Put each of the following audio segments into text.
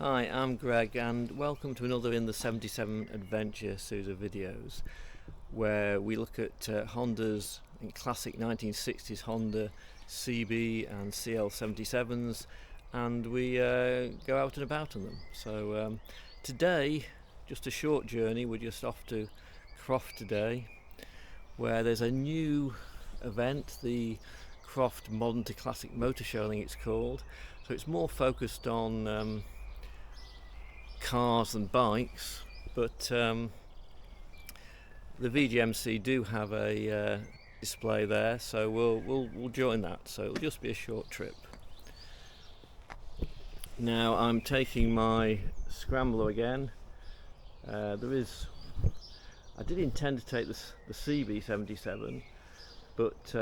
Hi, I'm Greg and welcome to another in the 77 Adventure series of videos where we look at Honda's classic 1960s Honda CB and CL77s and we go out and about on them. So today, just a short journey, we're just off to Croft today where there's a new event, the Croft Modern to Classic Motor Show I think it's called. So it's more focused on cars than bikes, but the VGMC do have a display there, so we'll join that. So it'll just be a short trip. Now I'm taking my Scrambler again. I did intend to take the CB77, but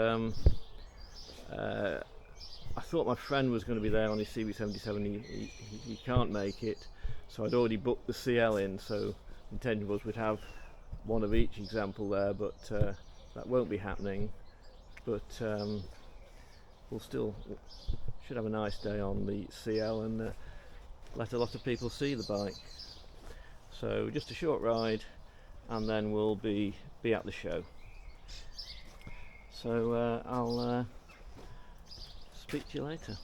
I thought my friend was going to be there on his CB77. He can't make it, so I'd already booked the CL in, so the intention was we'd have one of each example there, but that won't be happening. But we'll still should have a nice day on the CL and let a lot of people see the bike. So just a short ride and then we'll be at the show. So I'll speak to you later.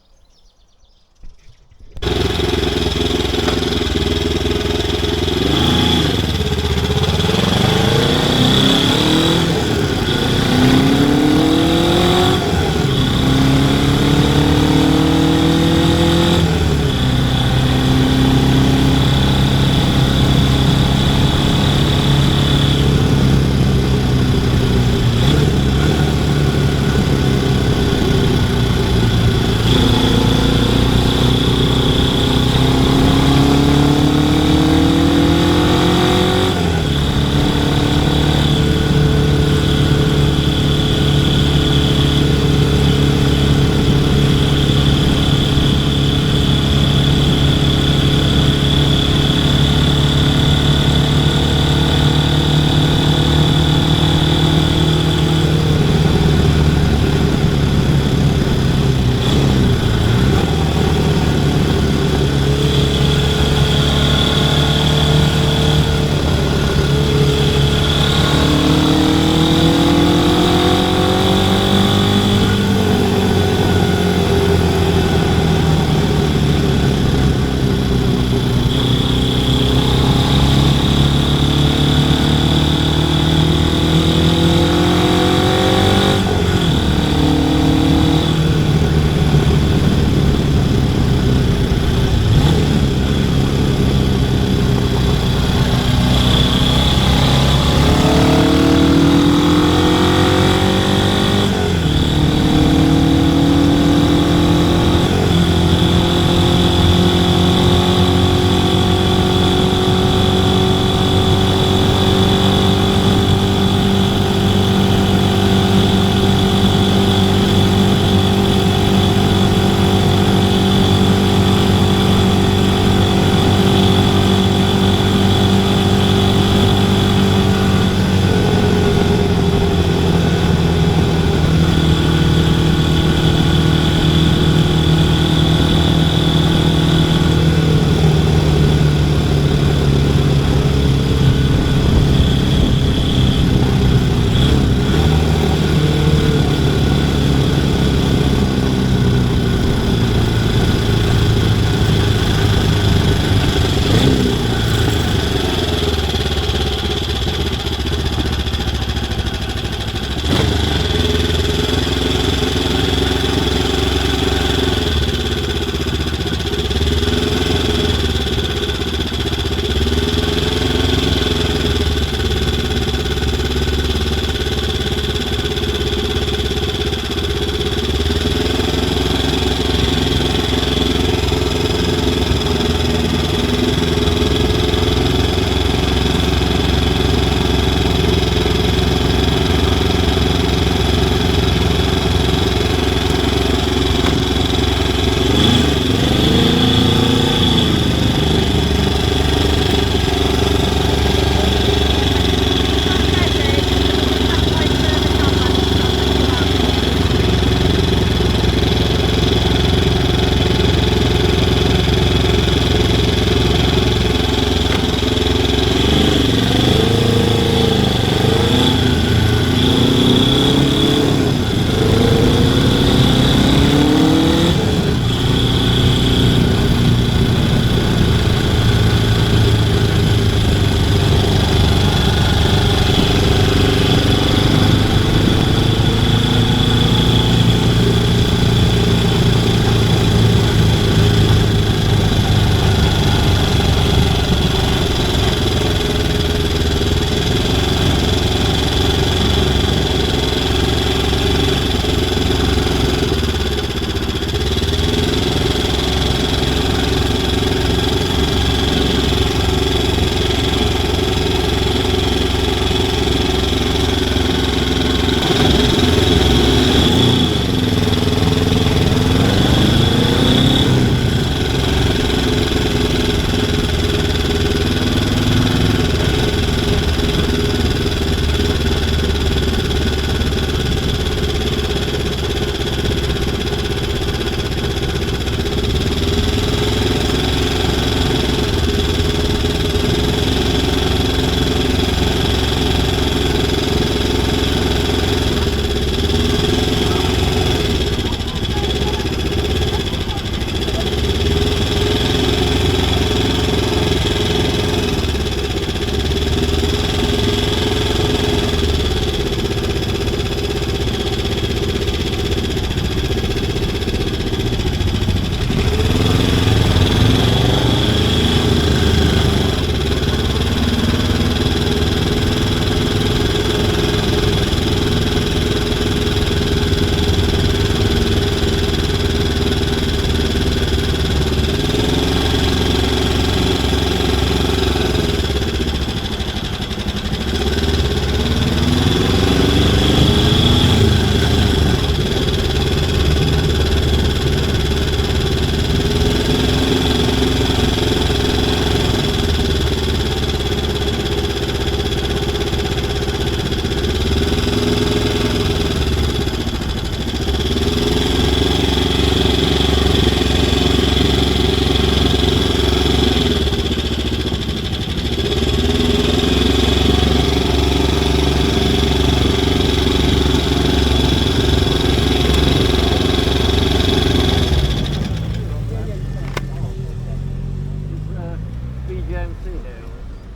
MT here?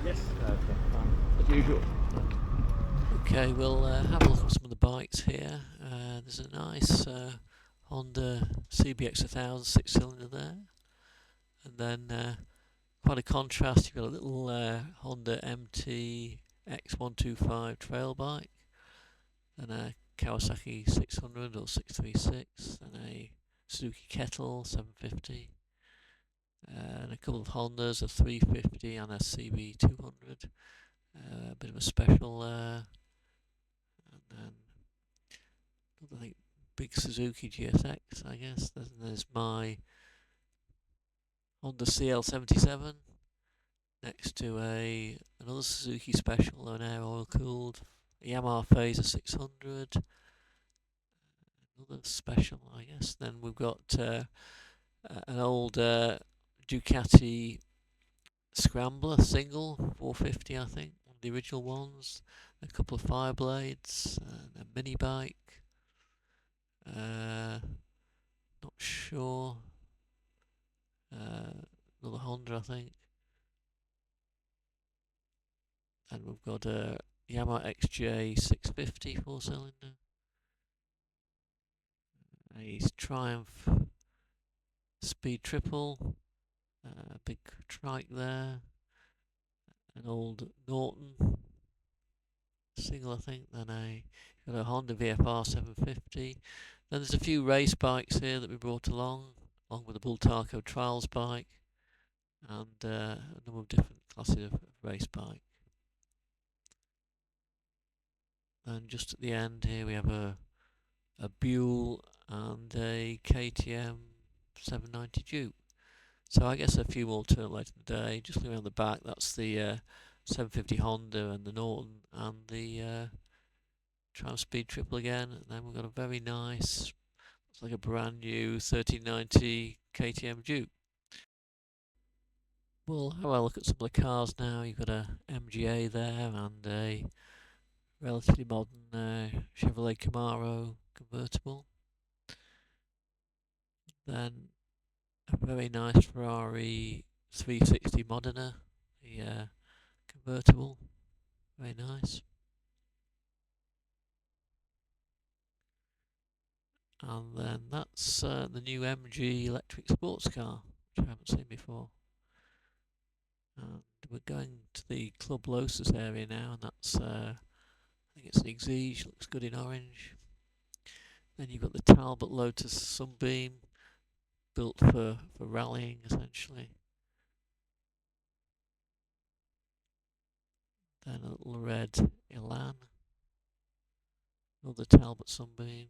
Yes. Okay, fine. As usual. Okay, we'll have a look at some of the bikes here. There's a nice Honda CBX1000 6-cylinder there, and then quite a contrast. You've got a little Honda MT X125 trail bike, and a Kawasaki 600 or 636, and a Suzuki Kettle 750, and a couple of Hondas, a 350 and a CB200. A bit of a special. And then I think big Suzuki GSX, I guess. Then there's my Honda CL77 next to another Suzuki Special, an air oil cooled Yamaha Phaser 600. Another special, I guess. Then we've got an old Ducati Scrambler single 450, I think, one of the original ones. A couple of Fireblades, and a mini bike. Not sure. Another Honda, I think. And we've got a Yamaha XJ 650 4-cylinder. A Triumph Speed Triple. A big trike there. An old Norton single, I think. Then got a Honda VFR 750. Then there's a few race bikes here that we brought along with the Bultaco Trials bike, and a number of different classes of race bike. And just at the end here we have a Buell and a KTM 790 Duke. So I guess a few more turn later in the day. Just looking around the back, that's the 750 Honda and the Norton and the Triumph Speed Triple again. And then we've got a very nice, looks like a brand new 1390 KTM Duke. We'll have a look at some of the cars now. You've got a MGA there and a relatively modern Chevrolet Camaro convertible. Then a very nice Ferrari 360 Modena, the convertible, very nice. And then that's the new MG electric sports car, which I haven't seen before. And we're going to the Club Lotus area now, and that's I think it's the Exige, looks good in orange. Then you've got the Talbot Lotus Sunbeam, built for rallying essentially. Then a little red Elan, another Talbot Sunbeam.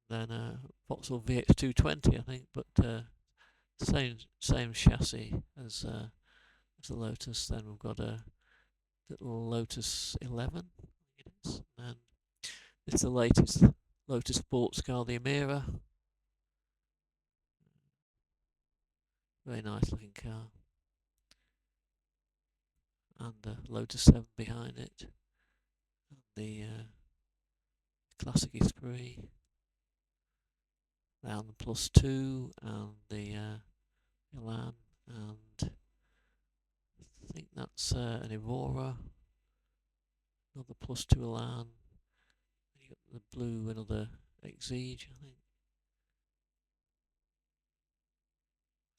Then a Vauxhall VX220, I think, but same chassis as the Lotus. Then we've got a little Lotus 11, I think it is. And it's the latest Lotus sports car, the Emira. Very nice looking car. And the Lotus 7 behind it. And the Classic Esprit. Down the Plus 2 and the Elan, and I think that's an Evora, another Plus 2 Elan. You got the blue, another Exige, I think.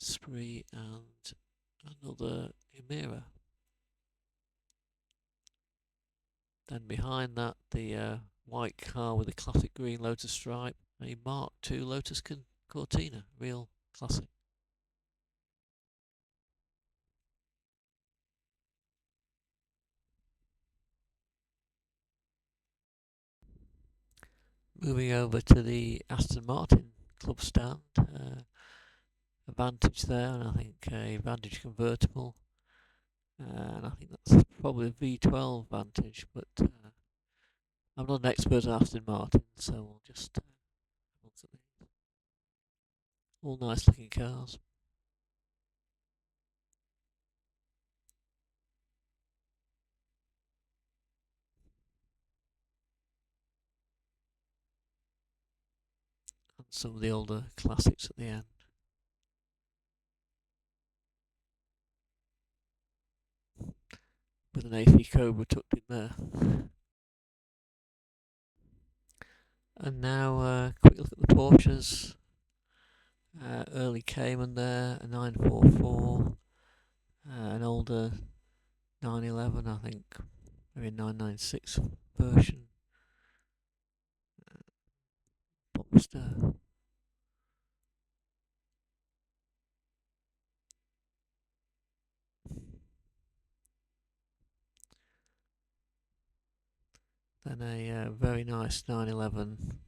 Spree and another Emira. Then behind that, the white car with the classic green Lotus stripe, a Mark II Lotus Cortina, real classic. Moving over to the Aston Martin club stand, a Vantage there, and I think a Vantage convertible, and I think that's probably a V12 Vantage, but I'm not an expert on Aston Martin, so we'll just look at these. All nice looking cars. And some of the older classics at the end. with an A3 Cobra tucked in there. And now, quick look at the Porsches. Early Cayman there, a 944, an older 911, I think, maybe a 996 version. Boxster. Then a very nice 911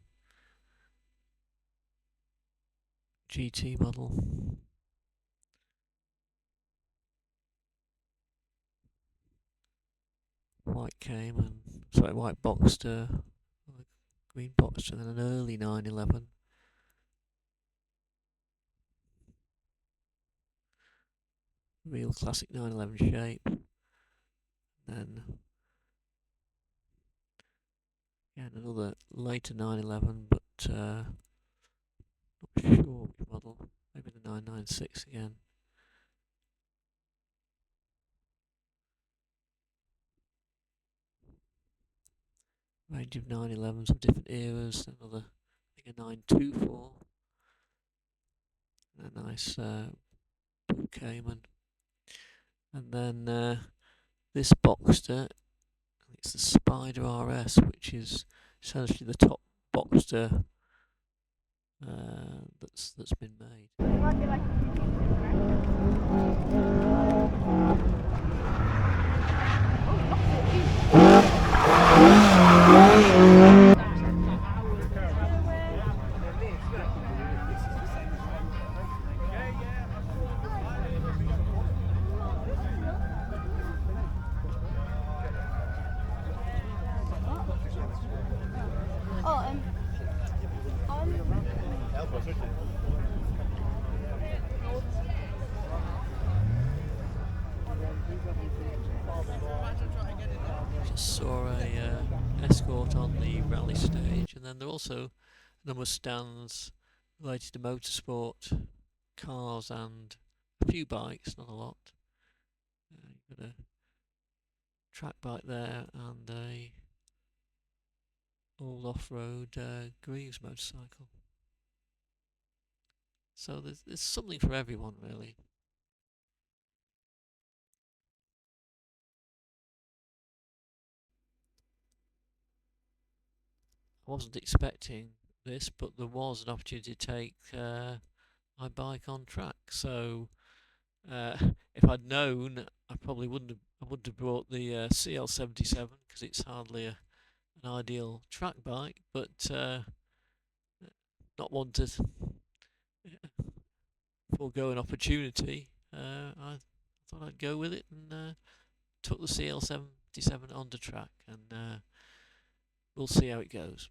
GT model. White Cayman, sorry, white Boxster, green Boxster, then an early 911. Real classic 911 shape. Then again another later 911, but not sure which model. Maybe the 996 again. Range of 911s of different eras. Another, I think, a 924. A nice blue Cayman. And then this Boxster, I think it's the Spider RS, which is essentially the top Boxster that's been made. Just saw a Escort on the rally stage, and then there are also a number of stands related to motorsport, cars, and a few bikes, not a lot. You've got a track bike there and a old off-road Greaves motorcycle. So there's something for everyone, really. I wasn't expecting this, but there was an opportunity to take my bike on track. So if I'd known, I probably wouldn't have brought the CL77 because it's hardly an ideal track bike, but not one to forego an opportunity. I thought I'd go with it and took the CL77 onto track, and we'll see how it goes.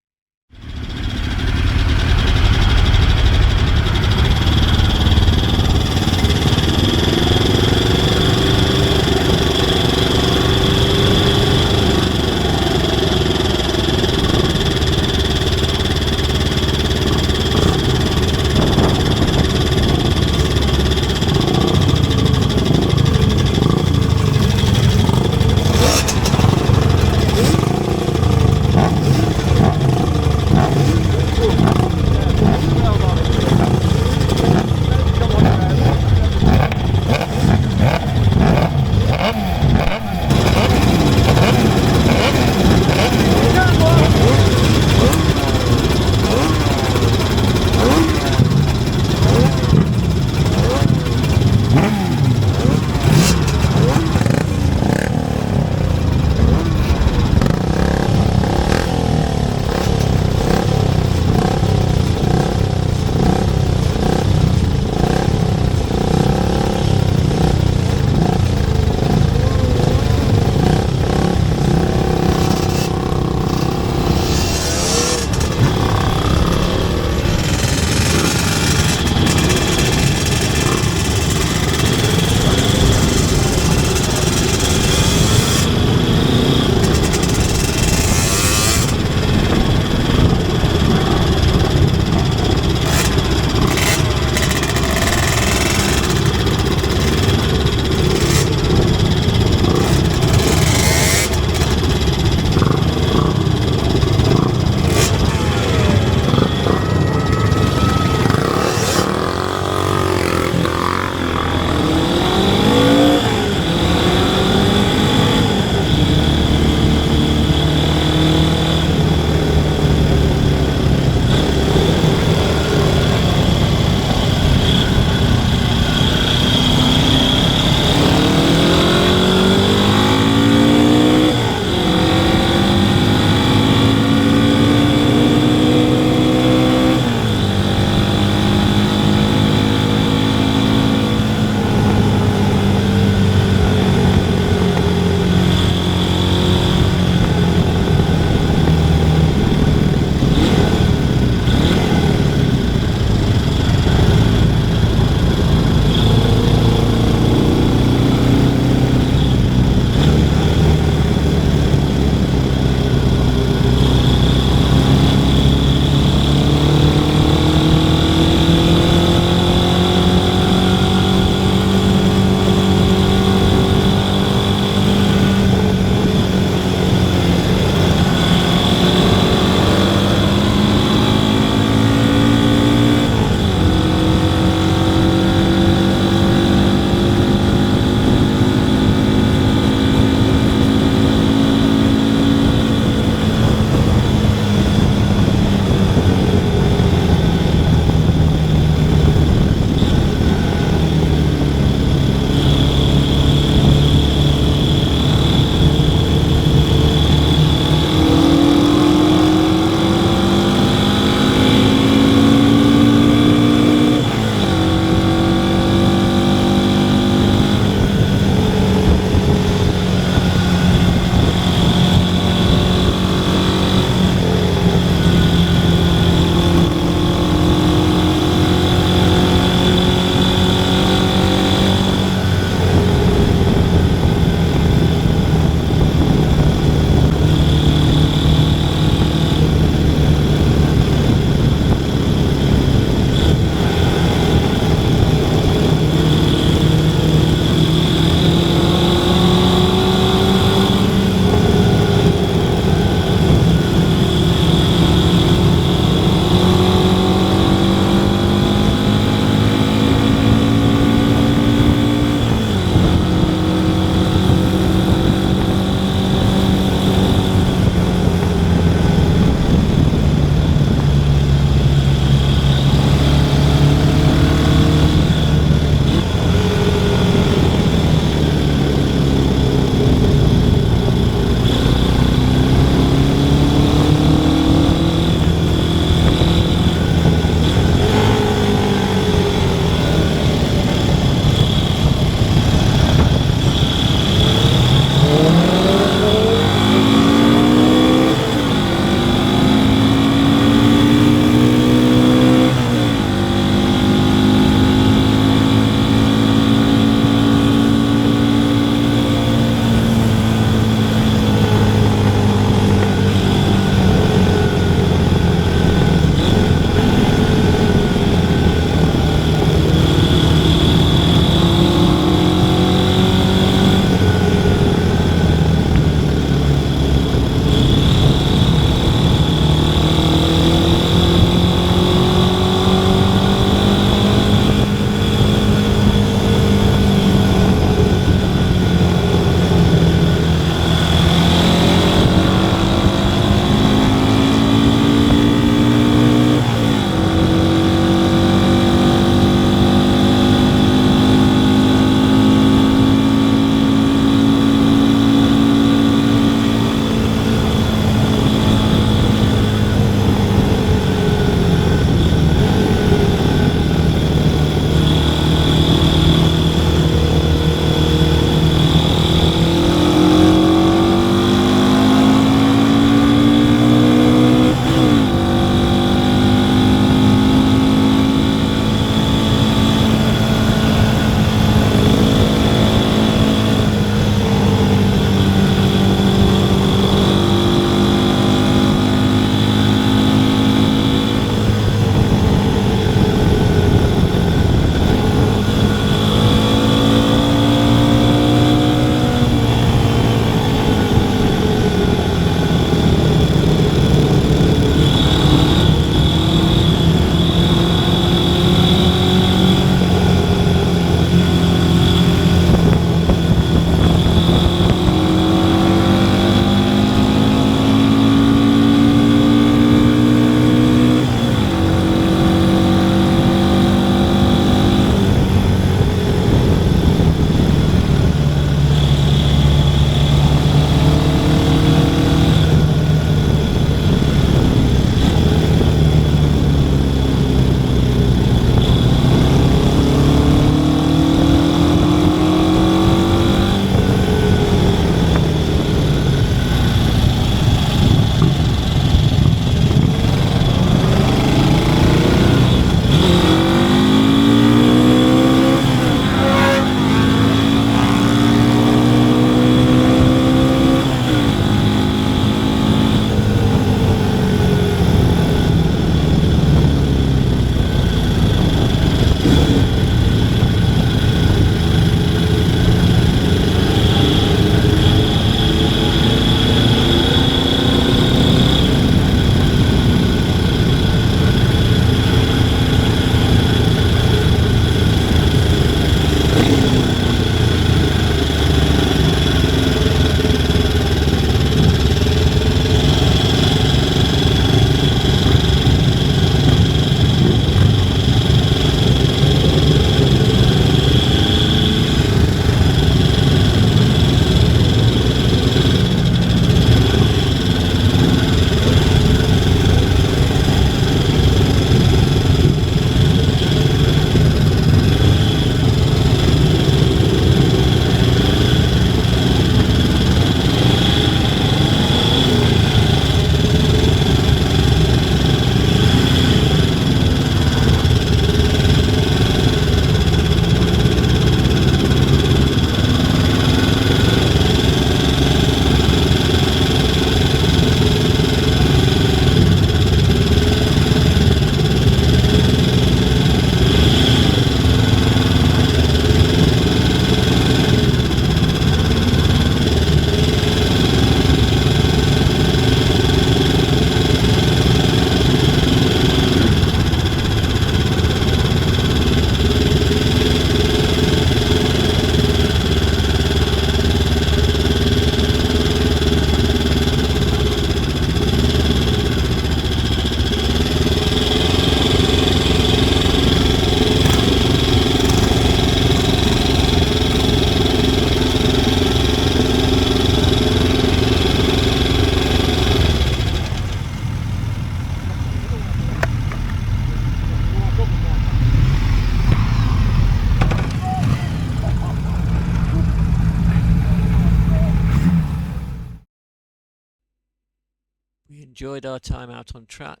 enjoyed our time out on track.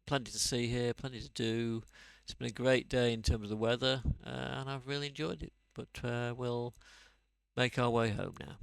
Plenty to see here, plenty to do. It's been a great day in terms of the weather, and I've really enjoyed it. But we'll make our way home now.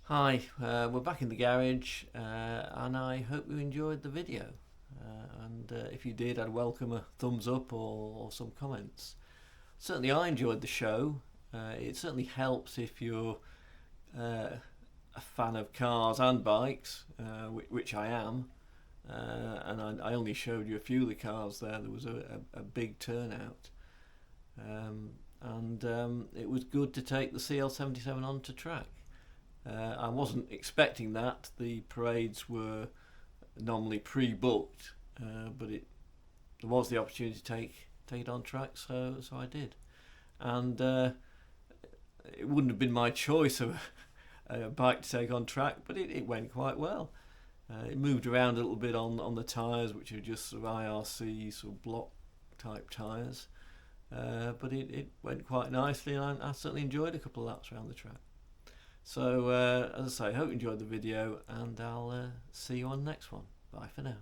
Hi, we're back in the garage, and I hope you enjoyed the video. And if you did, I'd welcome a thumbs up or some comments. Certainly I enjoyed the show. It certainly helps if you're a fan of cars and bikes, which I am. And I only showed you a few of the cars there. There was a big turnout. and it was good to take the CL77 onto track. I wasn't expecting that. The parades were normally pre-booked, but there was the opportunity to take it on track, so I did. And it wouldn't have been my choice of a bike to take on track, but it went quite well. It moved around a little bit on the tyres, which are just sort of IRC, sort of block type tyres, but it went quite nicely, and I certainly enjoyed a couple of laps around the track. So as I say, I hope you enjoyed the video, and I'll see you on the next one. Bye for now.